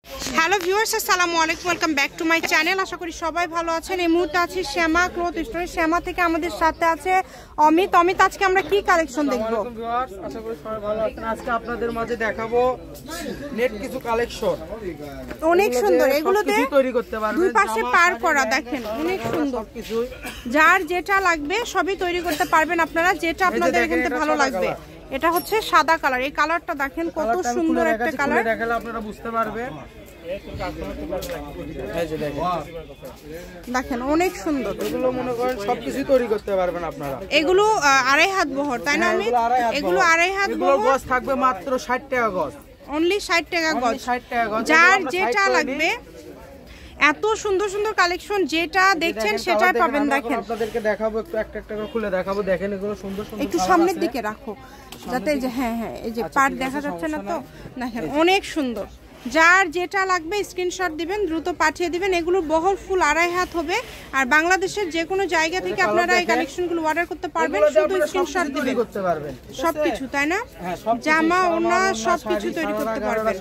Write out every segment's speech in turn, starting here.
Hello viewers, আসসালামু আলাইকুম, welcome back to my channel. আশা করি সবাই ভালো আছেন। এই মুহূর্তে আছি শ্যামা ক্লথ স্টোরে। শ্যামা থেকে আমাদের সাথে আছে অমিত। অমিত, আজকে আমরা কি কালেকশন দেখবো? আশা করি সবাই ভালো আছেন। আজকে আপনাদের মাঝে দেখাবো নেট কিছু কালেকশন, অনেক সুন্দর। এগুলোতে তৈরি করতে পারবেন, দুই পাশে পার করা, দেখেন অনেক সুন্দর। যার যেটা লাগবে সবই তৈরি করতে পারবেন আপনারা, যেটা আপনাদের এখান থেকে ভালো লাগবে। এটা হচ্ছে সাদা কালার। এই কালারটা দেখেন কত সুন্দর একটা কালার, দেখালে আপনারা বুঝতে পারবেন। দেখেন অনেক সুন্দর। এগুলো মনে করেন সবকিছু তৈরি করতে পারবেন আপনারা। এগুলো আড়াই হাত বহর, তাই না? আমি এগুলো আড়াই হাত বহর, গজ থাকবে মাত্র 60 টাকা গজ, অনলি 60 টাকা গজ। 60 টাকা গজ। যার যেটা লাগবে, এত সুন্দর সুন্দর কালেকশন, যেটা দেখছেন সেটাই পাবেন। দেখেন আপনাদেরকে দেখাবো, একটু একটা একটা করে খুলে দেখাবো। দেখেন এগুলো সুন্দর সুন্দর, একটু সামনের দিকে রাখো যাতে এই যে হ্যাঁ এই যে পার্ট দেখা যাচ্ছে না তো। দেখেন অনেক সুন্দর। যার যেটা লাগবে স্ক্রিনশট দিবেন, দ্রুত পাঠিয়ে দিবেন। এগুলো বহর ফুল আড়াই হাত হবে। আর বাংলাদেশের যে কোনো জায়গা থেকে আপনারা এই কালেকশনগুলো অর্ডার করতে পারবেন, শুধু স্ক্রিনশট দিবেন। সবকিছু, তাই না? জামা ওড়না সবকিছু তৈরি করতে পারবেন।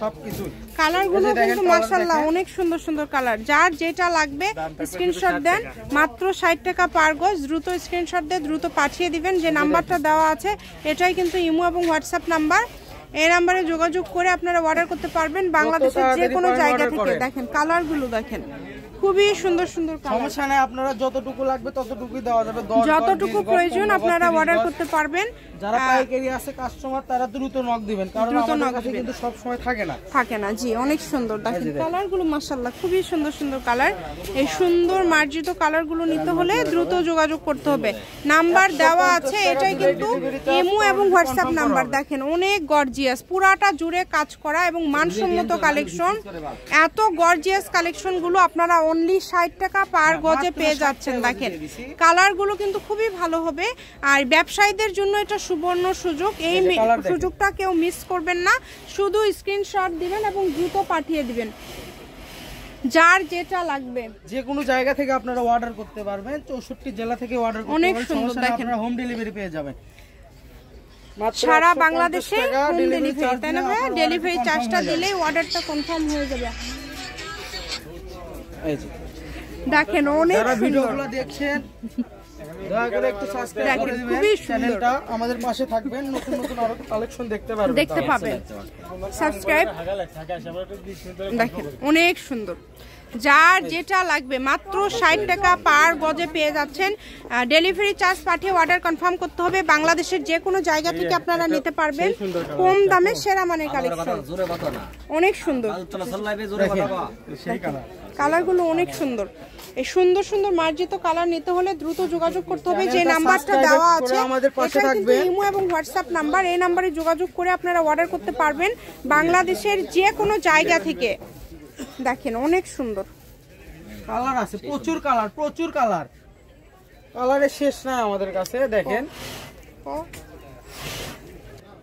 কালারগুলো কিন্তু মাশাআল্লাহ অনেক সুন্দর সুন্দর কালার। যার যেটা লাগবে স্ক্রিনশট দেন, মাত্র 60 টাকা পার গজ। দ্রুত স্ক্রিনশট দিয়ে দ্রুত পাঠিয়ে দিবেন। যে নাম্বারটা দেওয়া আছে এটাই কিন্তু ইমো এবং হোয়াটসঅ্যাপ নাম্বার। এই নাম্বারে যোগাযোগ করে আপনারা অর্ডার করতে পারবেন বাংলাদেশের যে কোনো জায়গা থেকে। দেখেন কালারগুলো, দেখেন খুবই সুন্দর সুন্দর কালার। সমস্যা নাই, আপনারা যতটুকু লাগবে ততটুকুই দেওয়া যাবে। যতটুকু প্রয়োজন আপনারা অর্ডার করতে পারবেন। যারা পাইকারি আছে কাস্টমার, তারা দ্রুত নক দিবেন, কারণ আমাদের কাছে কিন্তু সব সময় থাকে না। জি, অনেক সুন্দর। দেখেন কালারগুলো মাশাআল্লাহ খুবই সুন্দর সুন্দর কালার। এই সুন্দর মার্জিত কালারগুলো নিতে হলে দ্রুত যোগাযোগ করতে হবে। নাম্বার দেওয়া আছে, এটাই কিন্তু ইমো এবং হোয়াটসঅ্যাপ নাম্বার। দেখেন অনেক গর্জিয়াস, পুরাটা জুড়ে কাজ করা এবং মানসম্মত কালেকশন। এত গর্জিয়াস কালেকশনগুলো আপনারা অনলি 60 টাকা পার গজে পেয়ে যাচ্ছেন। দেখেন কালারগুলো কিন্তু খুবই ভালো হবে। আর ব্যবসায়ীদের জন্য এটা সুবর্ণ সুযোগ। এই সুযোগটা কেউ মিস করবেন না। শুধু স্ক্রিনশট দিবেন এবং দ্রুত পাঠিয়ে দিবেন যার যেটা লাগবে। যে কোনো জায়গা থেকে আপনারা অর্ডার করতে পারবেন, 64 জেলা থেকে অর্ডার করতে পারবেন। অনেক সুন্দর। দেখেন আপনারা হোম ডেলিভারি পেয়ে যাবেন সারা বাংলাদেশে, হোম ডেলিভারি, তাই না ভাই? ডেলিভারি চার্জটা দিলেই অর্ডারটা কনফার্ম হয়ে যাবে। এই যে দেখেন অনেক যারা সুন্দর। ভিডিওগুলো দেখছেন দয়া করে একটু সাবস্ক্রাইব করে দিবেন চ্যানেলটা, আমাদের পাশে থাকবেন। নতুন নতুন আরো কালেকশন দেখতে পাবেন। সাবস্ক্রাইব। দেখেন অনেক সুন্দর। যার যেটা লাগবে মাত্র 60 টাকা পার গজে পেয়ে যাচ্ছেন। ডেলিভারি চার্জ পাঠিয়ে অর্ডার কনফার্ম করতে হবে। বাংলাদেশের যে কোনো জায়গা থেকে আপনারা নিতে পারবেন কম দামে, সেরা মানের কালেকশন। অনেক সুন্দর কালারগুলো, অনেক সুন্দর। এই সুন্দর সুন্দর মার্জিত কালার নিতে হলে দ্রুত যোগাযোগ করতে হবে। যে নাম্বারটা দেওয়া আছে এটা কিন্তু ইমো এবং হোয়াটসঅ্যাপ নাম্বার। এই নাম্বারে যোগাযোগ করে আপনারা অর্ডার করতে পারবেন বাংলাদেশের যে কোনো জায়গা থেকে। দেখেন অনেক সুন্দর কালার আছে, প্রচুর কালার কালারের শেষ নাই আমাদের কাছে। দেখেন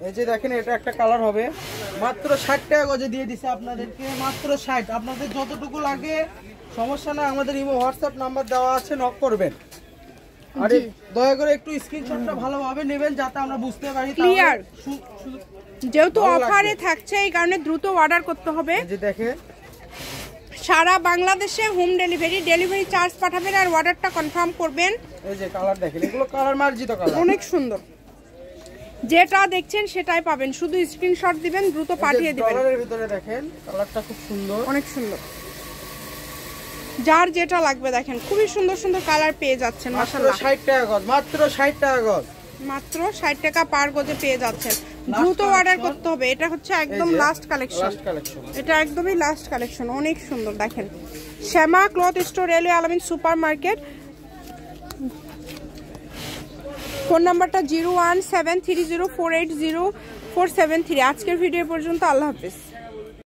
এই যে দেখেন, এটা একটা কালার হবে মাত্র 60 টাকা গজে দিয়ে দিছে আপনাদেরকে, মাত্র 60। আপনাদের যতটুকু লাগে সমস্যা না, আমাদের ইমো হোয়াটসঅ্যাপ নাম্বার দেওয়া আছে, নক করবেন। আরে দয়া করে একটু স্ক্রিনশটটা ভালোভাবে নেবেন যাতে আমরা বুঝতে পারি ক্লিয়ার। যেহেতু অফারে থাকছে এই কারণে দ্রুত অর্ডার করতে হবে। এই যে দেখেন সারা বাংলাদেশে হোম ডেলিভারি চার্জ পাঠাবেন আর অর্ডারটা কনফার্ম করবেন। এই যে কালার দেখেন, এগুলো কালার মার্জিত কালার, অনেক সুন্দর। যেটা দেখছেন সেটাই পাবেন, শুধু স্ক্রিনশট দিবেন, দ্রুত পাঠিয়ে দিবেন। কালারের ভিতরে দেখেন কালারটা খুব সুন্দর, অনেক সুন্দর। যার যেটা লাগবে দেখেন খুবই সুন্দর সুন্দর কালার পেয়ে যাচ্ছেন। মাশাআল্লাহ 60 টাকা গজ, মাত্র 60 টাকা গজ, মাত্র 60 টাকা পার গজে পেয়ে যাচ্ছেন। দ্রুত অর্ডার করতে হবে। এটা হচ্ছে একদম লাস্ট কালেকশন। এটা একদমই লাস্ট কালেকশন, অনেক সুন্দর। দেখেন শ্যামা ক্লথ স্টোর, রেলওয়ে আলামিন সুপার মার্কেট। ফোন নাম্বারটা 01730480473। আজকের ভিডিও পর্যন্ত। আল্লাহ হাফেজ।